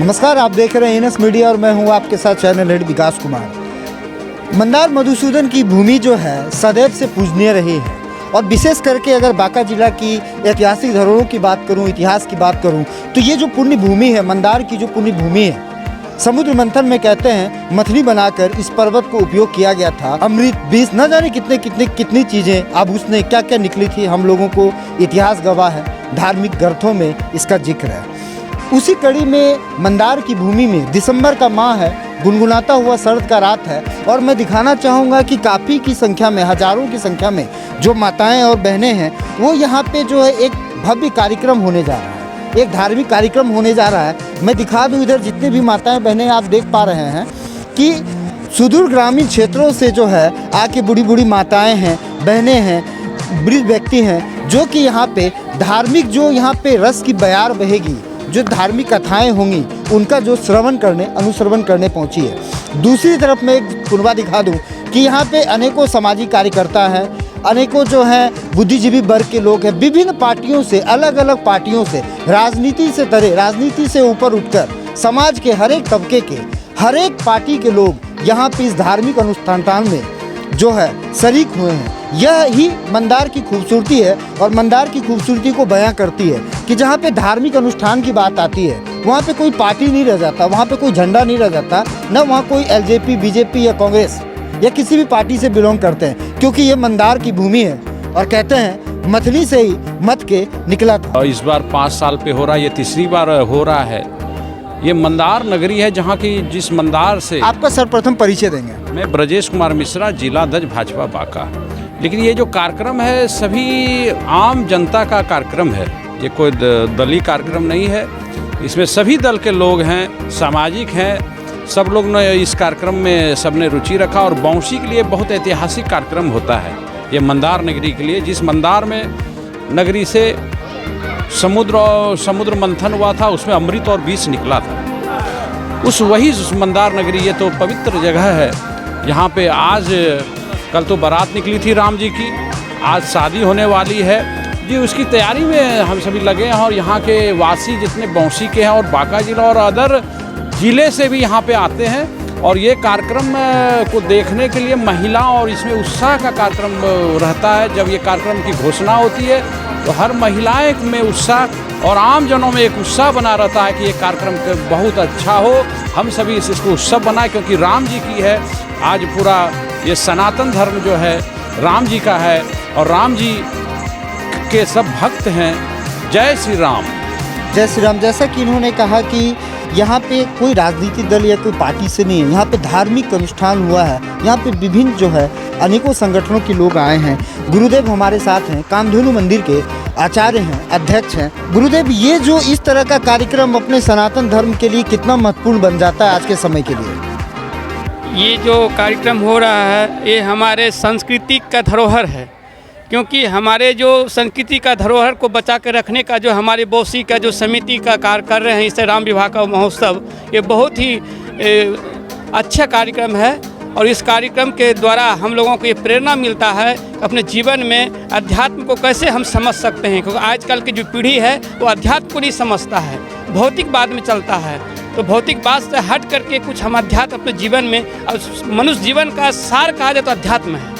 नमस्कार, आप देख रहे हैं एनएस मीडिया और मैं हूं आपके साथ चैनल हेड विकास कुमार। मंदार मधुसूदन की भूमि जो है सदैव से पूजनीय रही है और विशेष करके अगर बांका जिला की ऐतिहासिक धरोहरों की बात करूं, इतिहास की बात करूं, तो ये जो पुण्य भूमि है, मंदार की जो पुण्य भूमि है, समुद्र मंथन में कहते हैं मथली बनाकर इस पर्वत को उपयोग किया गया था। अमृत, विष, न जाने कितनी चीज़ें, आभूषणें क्या क्या निकली थी, हम लोगों को इतिहास गवाह है। धार्मिक ग्रंथों में इसका जिक्र है। उसी कड़ी में मंदार की भूमि में दिसंबर का माह है, गुनगुनाता हुआ शरद का रात है और मैं दिखाना चाहूँगा कि काफ़ी की संख्या में, हजारों की संख्या में जो माताएं और बहनें हैं वो यहाँ पे जो है एक भव्य कार्यक्रम होने जा रहा है, एक धार्मिक कार्यक्रम होने जा रहा है। मैं दिखा दूँ, इधर जितने भी माताएं बहनें आप देख पा रहे हैं कि सुदूर ग्रामीण क्षेत्रों से जो है आके बूढ़ी बूढ़ी माताएँ हैं, बहनें हैं, वृद्ध व्यक्ति हैं जो कि यहाँ पे धार्मिक जो यहाँ पे रस की बयार बहेगी, जो धार्मिक कथाएं होंगी उनका जो श्रवण करने, अनुश्रवण करने पहुंची है। दूसरी तरफ मैं एक कुनबा दिखा दूं कि यहाँ पे अनेकों सामाजिक कार्यकर्ता हैं, अनेकों जो हैं बुद्धिजीवी वर्ग के लोग हैं, विभिन्न पार्टियों से, अलग अलग पार्टियों से, राजनीति से ऊपर उठकर समाज के हर एक तबके के, हर एक पार्टी के लोग यहाँ पे इस धार्मिक अनुष्ठान में जो है शरीक हुए हैं। यह ही मंदार की खूबसूरती है और मंदार की खूबसूरती को बयां करती है कि जहाँ पे धार्मिक अनुष्ठान की बात आती है वहाँ पे कोई पार्टी नहीं रह जाता, वहाँ पे कोई झंडा नहीं रह जाता, न वहाँ कोई एलजेपी, बीजेपी या कांग्रेस या किसी भी पार्टी से बिलोंग करते हैं, क्योंकि ये मंदार की भूमि है और कहते हैं मथली से ही मत के निकला था। इस बार 5 साल पे हो रहा है, ये तीसरी बार हो रहा है। ये मंदार नगरी है जहाँ की, जिस मंदार से आपका सर्वप्रथम परिचय देंगे। मैं ब्रजेश कुमार मिश्रा, जिला अध्यक्ष भाजपा बांका। लेकिन ये जो कार्यक्रम है सभी आम जनता का कार्यक्रम है, ये कोई दलीय कार्यक्रम नहीं है। इसमें सभी दल के लोग हैं, सामाजिक हैं, सब लोग ने इस कार्यक्रम में सबने रुचि रखा और बौंसी के लिए बहुत ऐतिहासिक कार्यक्रम होता है ये मंदार नगरी के लिए। जिस मंदार में नगरी से समुद्र मंथन हुआ था, उसमें अमृत और विष निकला था। उस मंदार नगरी, ये तो पवित्र जगह है। यहाँ पे आज कल तो बारात निकली थी राम जी की, आज शादी होने वाली है जी, उसकी तैयारी में हम सभी लगे हैं। और यहाँ के वासी जितने बौंसी के हैं और बांका जिला और अदर ज़िले से भी यहाँ पे आते हैं और ये कार्यक्रम को देखने के लिए महिला और इसमें उत्साह का कार्यक्रम रहता है। जब ये कार्यक्रम की घोषणा होती है तो हर महिलाएं में उत्साह और आम जनों में एक उत्साह बना रहता है कि ये कार्यक्रम बहुत अच्छा हो, हम सभी इसको उत्सव बनाए, क्योंकि राम जी की है। आज पूरा ये सनातन धर्म जो है राम जी का है और राम जी के सब भक्त हैं। जय श्री राम, जय श्री राम। जैसा कि इन्होंने कहा कि यहाँ पे कोई राजनीतिक दल या कोई पार्टी से नहीं है, यहाँ पे धार्मिक अनुष्ठान हुआ है। यहाँ पे विभिन्न जो है अनेकों संगठनों के लोग आए हैं। गुरुदेव हमारे साथ हैं, कामधेनु मंदिर के आचार्य हैं, अध्यक्ष हैं। गुरुदेव, ये जो इस तरह का कार्यक्रम अपने सनातन धर्म के लिए कितना महत्वपूर्ण बन जाता है आज के समय के लिए? ये जो कार्यक्रम हो रहा है ये हमारे संस्कृति का धरोहर है, क्योंकि हमारे जो संस्कृति का धरोहर को बचा कर रखने का जो हमारे बौसी का जो समिति का कार्य कर रहे हैं, इससे राम विवाह का महोत्सव, ये बहुत ही अच्छा कार्यक्रम है। और इस कार्यक्रम के द्वारा हम लोगों को ये प्रेरणा मिलता है अपने जीवन में अध्यात्म को कैसे हम समझ सकते हैं, क्योंकि आजकल की जो पीढ़ी है वो अध्यात्म को नहीं समझता है, भौतिक बात में चलता है। तो भौतिक बात से हट करके कुछ हम अध्यात्म अपने जीवन में, और मनुष्य जीवन का सार कहा जाए तो अध्यात्म है।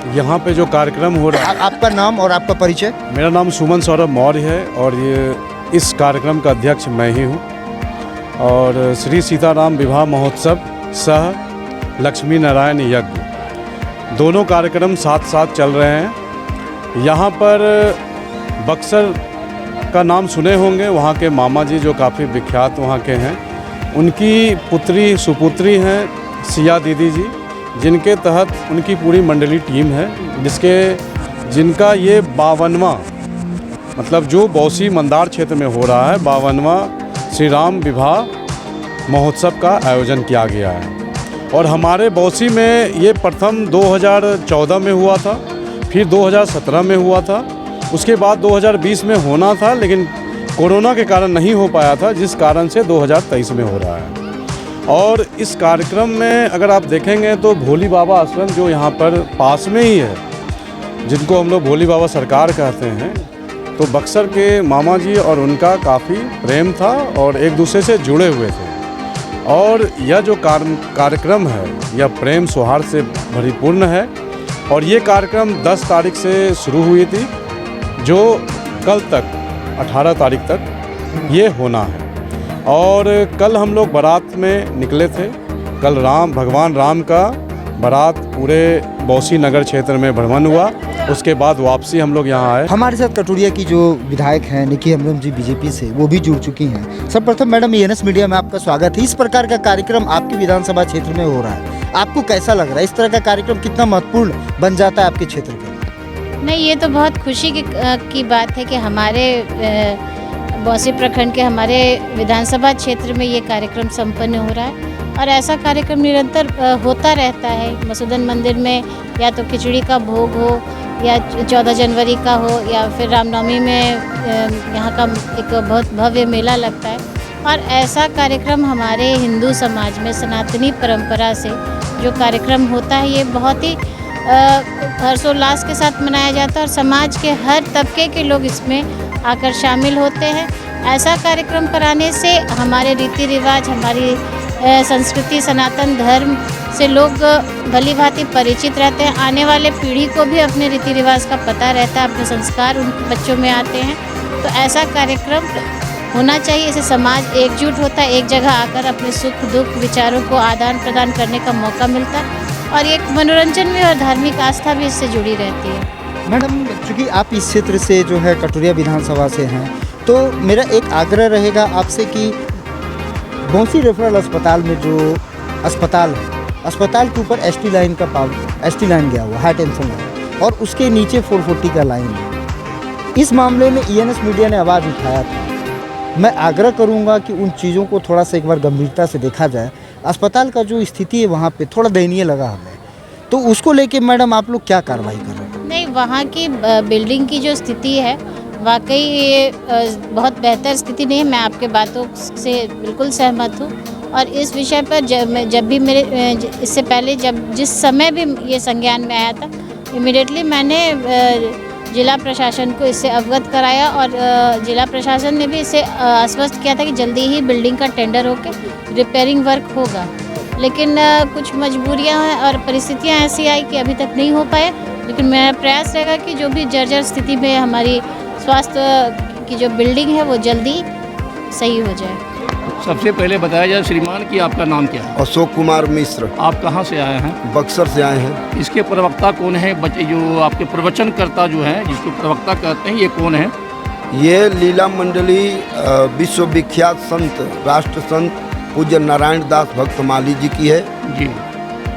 यहाँ पे जो कार्यक्रम हो रहा है। आपका नाम और आपका परिचय? मेरा नाम सुमन सौरभ मौर्य है और ये इस कार्यक्रम का अध्यक्ष मैं ही हूँ। और श्री सीताराम विवाह महोत्सव सह लक्ष्मी नारायण यज्ञ, दोनों कार्यक्रम साथ साथ चल रहे हैं। यहाँ पर बक्सर का नाम सुने होंगे, वहाँ के मामा जी जो काफ़ी विख्यात वहाँ के हैं, उनकी पुत्री सुपुत्री हैं सिया दीदी जी, जिनके तहत उनकी पूरी मंडली टीम है, जिनका ये 52वां, मतलब जो बौसी मंदार क्षेत्र में हो रहा है, 52वां श्री राम विवाह महोत्सव का आयोजन किया गया है। और हमारे बौसी में ये प्रथम 2014 में हुआ था, फिर 2017 में हुआ था, उसके बाद 2020 में होना था, लेकिन कोरोना के कारण नहीं हो पाया था, जिस कारण से 2023 में हो रहा है। और इस कार्यक्रम में अगर आप देखेंगे तो भोली बाबा आश्रम जो यहाँ पर पास में ही है, जिनको हम लोग भोली बाबा सरकार कहते हैं, तो बक्सर के मामा जी और उनका काफ़ी प्रेम था और एक दूसरे से जुड़े हुए थे। और यह जो कार्यक्रम है यह प्रेम सौहार्द से भरीपूर्ण है। और ये कार्यक्रम 10 तारीख से शुरू हुई थी, जो कल तक 18 तारीख तक ये होना है। और कल हम लोग बारात में निकले थे। कल भगवान राम का बारात पूरे बौसी नगर क्षेत्र में भ्रमण हुआ, उसके बाद वापसी हम लोग यहाँ आए। हमारे साथ कटोरिया की जो विधायक हैं निकी हेम्ब्रम जी बीजेपी से, वो भी जुड़ चुकी हैं। सर्वप्रथम मैडम ENS मीडिया में आपका स्वागत है। इस प्रकार का कार्यक्रम आपके विधानसभा क्षेत्र में हो रहा है, आपको कैसा लग रहा है? इस तरह का कार्यक्रम कितना महत्वपूर्ण बन जाता है आपके क्षेत्र के? नहीं, ये तो बहुत खुशी की बात है कि हमारे बौसी प्रखंड के हमारे विधानसभा क्षेत्र में ये कार्यक्रम संपन्न हो रहा है। और ऐसा कार्यक्रम निरंतर होता रहता है। मसूदन मंदिर में या तो खिचड़ी का भोग हो, या 14 जनवरी का हो, या फिर रामनवमी में यहाँ का एक बहुत भव्य मेला लगता है। और ऐसा कार्यक्रम हमारे हिंदू समाज में सनातनी परंपरा से जो कार्यक्रम होता है, ये बहुत ही हर्षोल्लास के साथ मनाया जाता है और समाज के हर तबके के लोग इसमें आकर शामिल होते हैं। ऐसा कार्यक्रम कराने से हमारे रीति रिवाज, हमारी संस्कृति, सनातन धर्म से लोग भली भांति परिचित रहते हैं। आने वाले पीढ़ी को भी अपने रीति रिवाज का पता रहता है, अपने संस्कार उन बच्चों में आते हैं। तो ऐसा कार्यक्रम होना चाहिए। इससे समाज एकजुट होता है, एक जगह आकर अपने सुख दुख विचारों को आदान प्रदान करने का मौका मिलता है। और एक मनोरंजन भी और धार्मिक आस्था भी इससे जुड़ी रहती है। मैडम, चूँकि आप इस क्षेत्र से जो है कटोरिया विधानसभा से हैं, तो मेरा एक आग्रह रहेगा आपसे कि बौसी रेफरल अस्पताल में जो अस्पताल है, अस्पताल के ऊपर ST लाइन गया हुआ, हाई टेंशन लाइन, और उसके नीचे 440 का लाइन है। इस मामले में ENS मीडिया ने आवाज़ उठाया था। मैं आग्रह करूंगा कि उन चीज़ों को थोड़ा सा एक बार गंभीरता से देखा जाए। अस्पताल का जो स्थिति है वहाँ पे थोड़ा दयनीय लगा हमें, तो उसको लेके मैडम आप लोग क्या कार्रवाई कर रहे हैं? नहीं, वहाँ की बिल्डिंग की जो स्थिति है वाकई ये बहुत बेहतर स्थिति नहीं है। मैं आपके बातों से बिल्कुल सहमत हूँ। और इस विषय पर जब भी इससे पहले जिस समय भी ये संज्ञान में आया था, इमीडिएटली मैंने जिला प्रशासन को इससे अवगत कराया। और जिला प्रशासन ने भी इसे आश्वस्त किया था कि जल्दी ही बिल्डिंग का टेंडर होकर रिपेयरिंग वर्क होगा। लेकिन कुछ मजबूरियां हैं और परिस्थितियां ऐसी आई कि अभी तक नहीं हो पाए। लेकिन मेरा प्रयास रहेगा कि जो भी जर्जर स्थिति में हमारी स्वास्थ्य की जो बिल्डिंग है वो जल्दी सही हो जाए। सबसे पहले बताया जाए श्रीमान कि आपका नाम क्या है? अशोक कुमार मिश्र। आप कहाँ से आए हैं? बक्सर से आए हैं। इसके प्रवक्ता कौन है? जो आपके प्रवचनकर्ता जो हैं, जिसको प्रवक्ता कहते हैं, ये कौन है? ये लीला मंडली विश्वविख्यात संत, राष्ट्र संत पूज्य नारायण दास भक्त माली जी की है जी।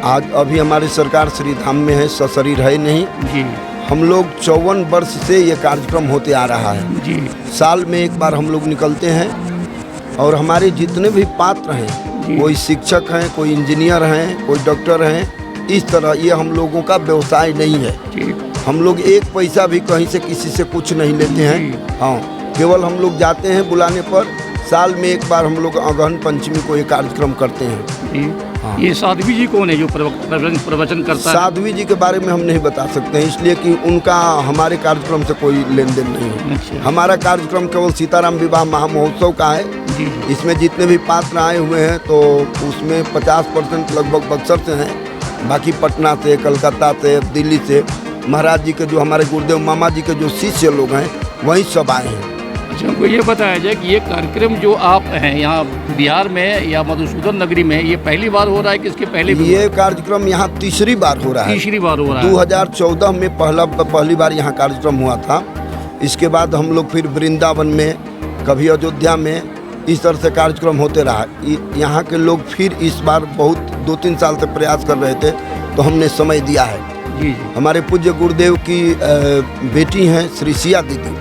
आज अभी हमारी सरकार श्री धाम में है, सशरीर है नहीं जी। हम लोग 54 वर्ष से ये कार्यक्रम होते आ रहा है जी। साल में एक बार हम लोग निकलते हैं। और हमारे जितने भी पात्र हैं, कोई शिक्षक हैं, कोई इंजीनियर हैं, कोई डॉक्टर हैं, इस तरह ये हम लोगों का व्यवसाय नहीं है। हम लोग एक पैसा भी कहीं से किसी से कुछ नहीं लेते हैं। हाँ, केवल हम लोग जाते हैं बुलाने पर। साल में एक बार हम लोग अगहन पंचमी को ये कार्यक्रम करते हैं। हाँ। ये साध्वी जी कौन है जो प्रवचन करता है? साध्वी जी के बारे में हम नहीं बता सकते हैं, इसलिए कि उनका हमारे कार्यक्रम से कोई लेन देन नहीं है। अच्छा। हमारा कार्यक्रम केवल सीताराम विवाह महामहोत्सव का है जी। इसमें जितने भी पात्र आए हुए हैं तो उसमें 50% लगभग बक्सर से हैं, बाकी पटना से, कलकत्ता से, दिल्ली से, महाराज जी के जो हमारे गुरुदेव मामा जी के जो शिष्य लोग हैं वहीं सब आए हैं। अच्छा, हमको ये बताया जाए कि ये कार्यक्रम जो आप हैं यहाँ बिहार में या मधुसूदन नगरी में, ये पहली बार हो रहा है कि इसके पहले भी? ये कार्यक्रम यहाँ तीसरी बार हो रहा है। तीसरी बार हो रहा है। 2014 में पहली बार यहाँ कार्यक्रम हुआ था। इसके बाद हम लोग फिर वृंदावन में, कभी अयोध्या में, इस तरह से कार्यक्रम होते रहा। यहाँ के लोग फिर इस बार बहुत 2-3 साल से प्रयास कर रहे थे, तो हमने समय दिया है। जी। हमारे पूज्य गुरुदेव की बेटी हैं श्री सिया दीदी।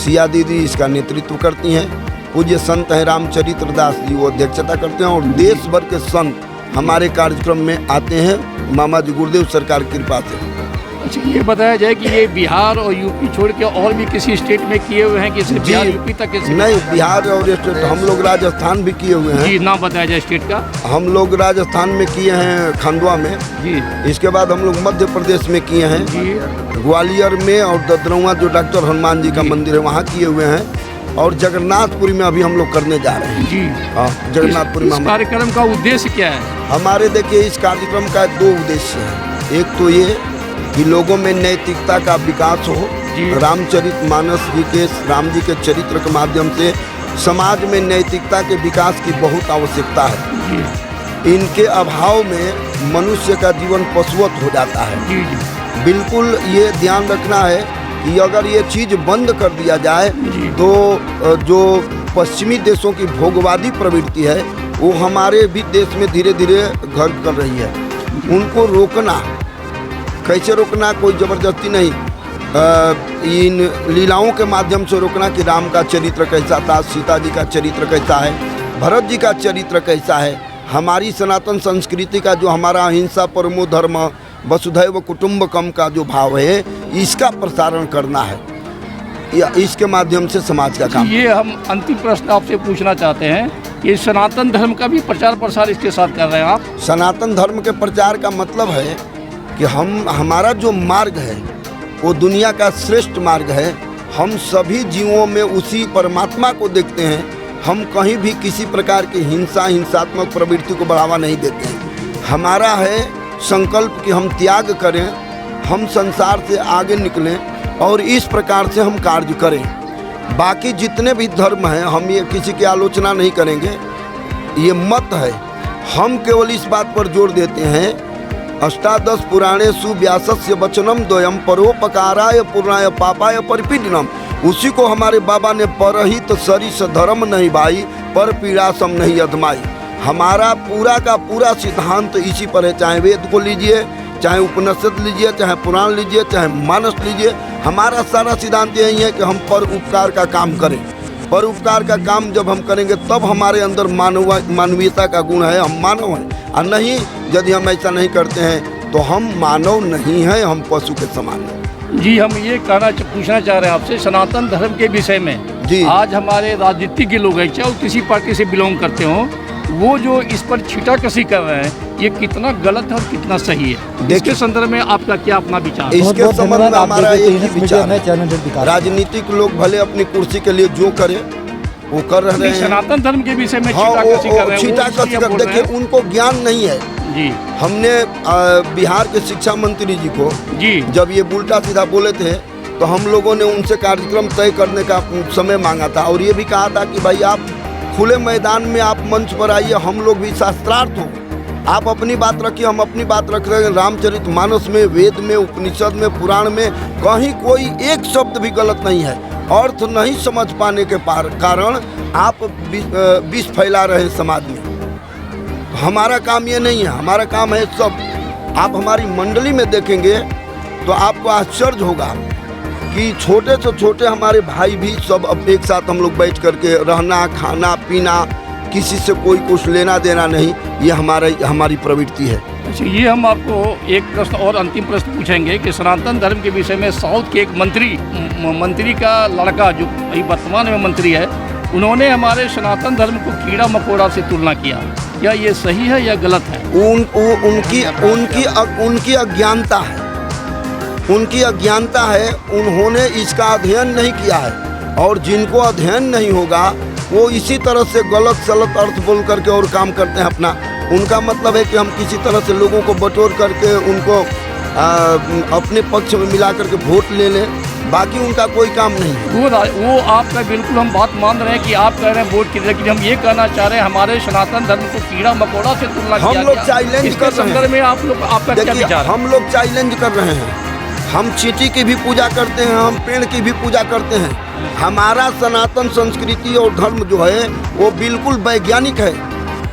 सिया दीदी इसका नेतृत्व करती हैं। पूज्य संत हैं रामचरित्र दास जी, वो अध्यक्षता करते हैं। और देश भर के संत हमारे कार्यक्रम में आते हैं, मामा जी गुरुदेव सरकार की कृपा से। अच्छा, ये बताया जाए कि ये बिहार और यूपी छोड़ के और भी किसी स्टेट में किए हुए हैं कि सिर्फ बिहार यूपी तक के? नहीं, बिहार और स्टेट हम लोग राजस्थान भी किए हुए हैं। जी, नाम बताया जाए स्टेट का। हम लोग राजस्थान में किए हैं, खंडवा में जी। इसके बाद हम लोग मध्य प्रदेश में किए हैं, जी। ग्वालियर में, और ददरौआ जो डॉक्टर हनुमान जी का मंदिर है वहाँ किए हुए हैं, और जगन्नाथपुरी में अभी हम लोग करने जा रहे हैं। जी हाँ, जगन्नाथपुरी में इस कार्यक्रम का उद्देश्य क्या है? हमारे देखिए इस कार्यक्रम का 2 उद्देश्य हैं। एक तो ये कि लोगों में नैतिकता का विकास हो। रामचरितमानस जी के, राम जी के चरित्र के माध्यम से समाज में नैतिकता के विकास की बहुत आवश्यकता है। इनके अभाव में मनुष्य का जीवन पशुवत हो जाता है। जी जी। बिल्कुल ये ध्यान रखना है कि अगर ये चीज़ बंद कर दिया जाए तो जो पश्चिमी देशों की भोगवादी प्रवृत्ति है वो हमारे भी देश में धीरे धीरे घर कर रही है। उनको रोकना, कैसे रोकना? कोई ज़बरदस्ती नहीं, इन लीलाओं के माध्यम से रोकना कि राम का चरित्र कैसा था, सीता जी का चरित्र कैसा है, भरत जी का चरित्र कैसा है। हमारी सनातन संस्कृति का जो हमारा अहिंसा परमो धर्म वसुधैव कुटुंबकम का जो भाव है इसका प्रसारण करना है, या इसके माध्यम से समाज का काम। ये हम अंतिम प्रश्न आपसे पूछना चाहते हैं कि सनातन धर्म का भी प्रचार प्रसार इसके साथ कर रहे हैं आप? सनातन धर्म के प्रचार का मतलब है कि हमारा जो मार्ग है वो दुनिया का श्रेष्ठ मार्ग है। हम सभी जीवों में उसी परमात्मा को देखते हैं। हम कहीं भी किसी प्रकार की हिंसात्मक प्रवृत्ति को बढ़ावा नहीं देते हैं। हमारा है संकल्प कि हम त्याग करें, हम संसार से आगे निकलें और इस प्रकार से हम कार्य करें। बाकी जितने भी धर्म हैं हम ये किसी की आलोचना नहीं करेंगे, ये मत है। हम केवल इस बात पर जोर देते हैं अष्टादश पुराणेषु व्यासस्य वचनम द्वयम परोपकाराय पूर्णाय पापाय परिपीडनम। उसी को हमारे बाबा ने परहित सरिस धर्म नहीं भाई, पर पीड़ा सम नहीं अधमाई। हमारा पूरा का पूरा सिद्धांत इसी पर है। चाहे वेद को लीजिए, चाहे उपनिषद लीजिए, चाहे पुराण लीजिए, चाहे मानस लीजिए, हमारा सारा सिद्धांत यही है कि हम पर उपकार का काम करें। पर उपकार का काम जब हम करेंगे तब हमारे अंदर मानवीयता का गुण है, हम मानव हैं। और नहीं, यदि हम ऐसा नहीं करते हैं तो हम मानव नहीं हैं, हम पशु के समान हैं। जी, हम ये पूछना चाह रहे हैं आपसे सनातन धर्म के विषय में। जी। आज हमारे राजनीतिक के लोग हैं, चाहे किसी पार्टी से बिलोंग करते हो, वो जो इस पर छीटाकशी कर रहे हैं ये कितना गलत है और कितना सही है? इसके संदर्भ में आपका क्या अपना विचार? इसके संबंध में हमारा एक ही विचार है, राजनीतिक लोग भले अपनी कुर्सी के लिए जो करें वो कर रहे हैं। सनातन धर्म के विषय में छीटाकशी कर रहे हैं। छीटाकशी कर, देखिए उनको ज्ञान नहीं है। जी। हमने बिहार के शिक्षा मंत्री जी को जी जब ये उल्टा सीधा बोले थे तो हम लोगों ने उनसे कार्यक्रम तय करने का समय मांगा था और ये भी कहा था कि भाई आप खुले मैदान में आप मंच पर आइए, हम लोग भी शास्त्रार्थ हो, आप अपनी बात रखिए, हम अपनी बात रख रहे हैं। रामचरितमानस में, वेद में, उपनिषद में, पुराण में कहीं कोई एक शब्द भी गलत नहीं है। अर्थ नहीं समझ पाने के कारण आप विष फैला रहे हैं समाज में। हमारा काम ये नहीं है, हमारा काम है सब। आप हमारी मंडली में देखेंगे तो आपको आश्चर्य होगा कि छोटे से छोटे हमारे भाई भी सब अब एक साथ हम लोग बैठ करके रहना, खाना पीना, किसी से कोई कुछ लेना देना नहीं, ये हमारी प्रवृत्ति है। अच्छा, ये हम आपको एक प्रश्न और अंतिम प्रश्न पूछेंगे कि सनातन धर्म के विषय में साउथ के एक मंत्री का लड़का जो अभी वर्तमान में मंत्री है, उन्होंने हमारे सनातन धर्म को कीड़ा मकोड़ा से तुलना किया। क्या ये सही है या गलत है? उनकी अज्ञानता है, उनकी अज्ञानता है। उन्होंने इसका अध्ययन नहीं किया है और जिनको अध्ययन नहीं होगा वो इसी तरह से गलत सलत अर्थ बोल करके और काम करते हैं अपना। उनका मतलब है कि हम किसी तरह से लोगों को बटोर करके उनको अपने पक्ष में मिला करके वोट ले लें, बाकी उनका कोई काम नहीं है। वो आपका बिल्कुल हम बात मान रहे हैं कि आप कह रहे हैं वोट की, लेकिन हम ये कहना चाह रहे हैं हमारे सनातन धर्म को कीड़ा मकोड़ा से तुलना किया। हम लोग चैलेंज कर रहे हैं। में आप लोग आपका क्या विचार? हम लोग चैलेंज कर रहे हैं। हम चींटी की भी पूजा करते हैं, हम पेड़ की भी पूजा करते हैं। हमारा सनातन संस्कृति और धर्म जो है वो बिल्कुल वैज्ञानिक है।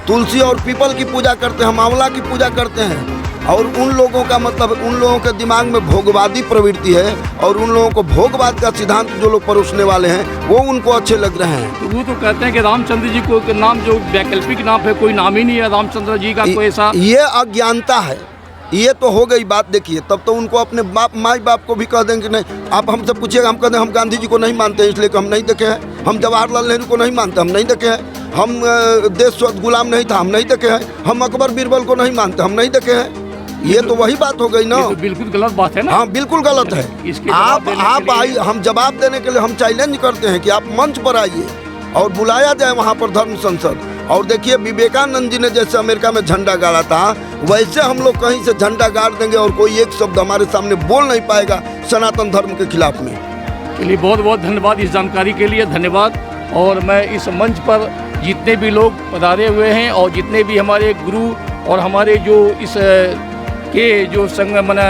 तुलसी और पीपल की पूजा करते हैं, हम आंवला की पूजा करते हैं। और उन लोगों का मतलब, उन लोगों के दिमाग में भोगवादी प्रवृत्ति है और उन लोगों को भोगवाद का सिद्धांत जो लोग परोसने वाले हैं वो उनको अच्छे लग रहे हैं। तो वो तो कहते हैं कि रामचंद्र जी को नाम जो वैकल्पिक नाम है, कोई नाम ही नहीं है रामचंद्र जी का कोई ऐसा। ये अज्ञानता है, ये तो हो गई बात। देखिए तब तो उनको अपने माई बाप को भी कह देंगे नहीं, आप हमसे पूछिएगा, हम कह दें हम गांधी जी को नहीं मानते हैं इसलिए कि हम नहीं देखे हैं, हम जवाहरलाल नेहरू को नहीं मानते, हम नहीं देखे हैं, हम देश गुलाम नहीं था, हम नहीं देखे हैं, हम अकबर बीरबल को नहीं मानते, हम नहीं देखे हैं। ये तो वही बात हो गई ना। तो बिल्कुल गलत बात है ना। हाँ बिल्कुल गलत है। इसके आप आइए, हम जवाब देने के लिए हम चैलेंज करते हैं कि आप मंच पर आइए और बुलाया जाए वहाँ पर धर्म संसद। और देखिए विवेकानंद जी ने जैसे अमेरिका में झंडा गाड़ा था, वैसे हम लोग कहीं से झंडा गाड़ देंगे और कोई एक शब्द हमारे सामने बोल नहीं पाएगा सनातन धर्म के खिलाफ में। के लिए बहुत बहुत धन्यवाद, इस जानकारी के लिए धन्यवाद। और मैं इस मंच पर जितने भी लोग पधारे हुए हैं और जितने भी हमारे गुरु और हमारे जो इस के जो संग मना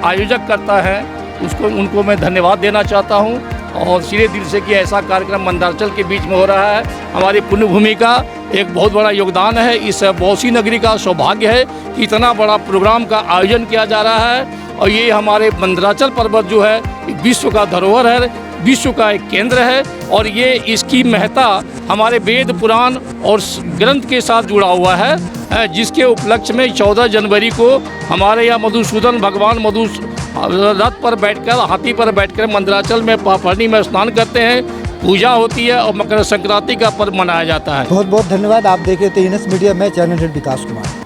आयोजक करता है उनको मैं धन्यवाद देना चाहता हूं। और सिरे दिल से कि ऐसा कार्यक्रम मंदारचल के बीच में हो रहा है, हमारी पुण्यभूमि का एक बहुत बड़ा योगदान है। इस बौसी नगरी का सौभाग्य है कि इतना बड़ा प्रोग्राम का आयोजन किया जा रहा है। और ये हमारे मंदराचल पर्वत जो है विश्व का धरोहर है, विश्व का एक केंद्र है। और ये इसकी महत्ता हमारे वेद पुराण और ग्रंथ के साथ जुड़ा हुआ है, जिसके उपलक्ष्य में 14 जनवरी को हमारे यहाँ मधुसूदन भगवान रथ पर बैठकर, हाथी पर बैठकर मंदराचल में पापड़नी में स्नान करते हैं, पूजा होती है और मकर संक्रांति का पर्व मनाया जाता है। बहुत बहुत धन्यवाद। आप देख रहे थे NS मीडिया में, चैनल हेड विकास कुमार।